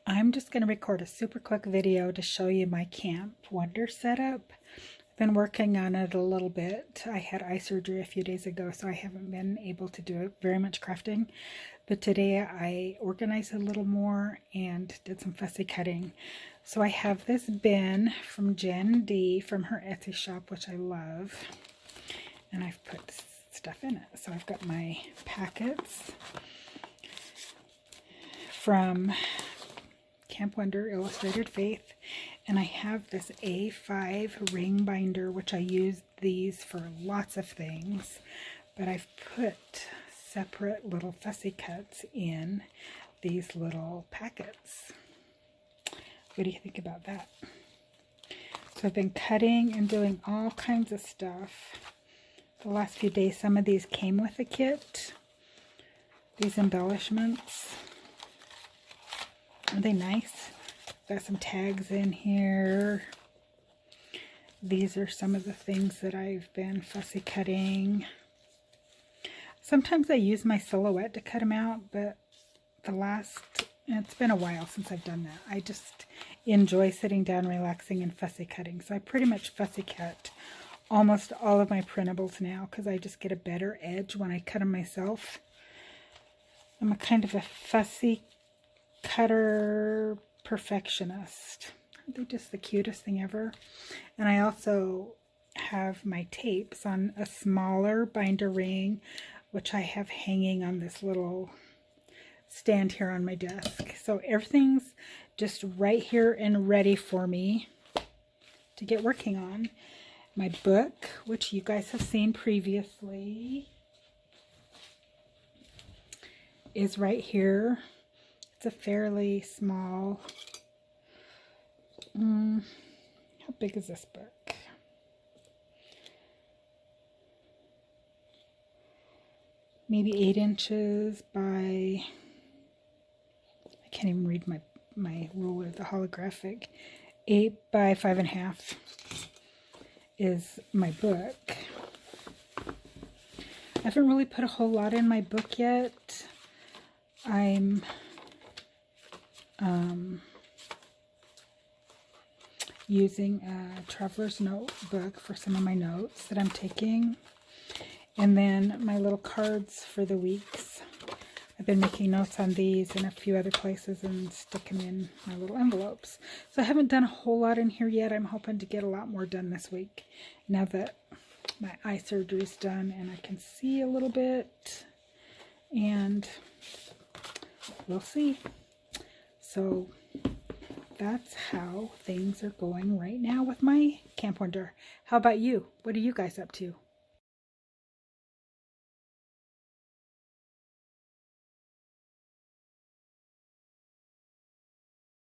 I'm just going to record a super quick video to show you my Camp Wonder setup. I've been working on it a little bit. I had eye surgery a few days ago, so I haven't been able to do very much crafting. But today I organized a little more and did some fussy cutting. So I have this bin from JennD from her Etsy shop, which I love. And I've put stuff in it. So I've got my packets from Camp Wonder Illustrated Faith, and I have this A5 ring binder, which I use these for lots of things, but I've put separate little fussy cuts in these little packets. What do you think about that? So I've been cutting and doing all kinds of stuff the last few days. Some of these came with a kit, these embellishments. Aren't they nice? Got some tags in here. These are some of the things that I've been fussy cutting. Sometimes I use my silhouette to cut them out, but it's been a while since I've done that. I just enjoy sitting down, relaxing, and fussy cutting. So I pretty much fussy cut almost all of my printables now because I just get a better edge when I cut them myself. I'm a kind of a fussy cutter perfectionist. Aren't they just the cutest thing ever? And I also have my tapes on a smaller binder ring, which I have hanging on this little stand here on my desk. So everything's just right here and ready for me to get working on. My book, which you guys have seen previously, is right here. It's a fairly small, how big is this book? Maybe 8 inches by, I can't even read my ruler, the holographic. 8 by 5.5 is my book. I haven't really put a whole lot in my book yet. I'm using a traveler's notebook for some of my notes that I'm taking, and then my little cards for the weeks. I've been making notes on these and a few other places and stick them in my little envelopes. So I haven't done a whole lot in here yet. I'm hoping to get a lot more done this week now that my eye surgery is done and I can see a little bit, and we'll see. So that's how things are going right now with my Camp Wonder. How about you? What are you guys up to?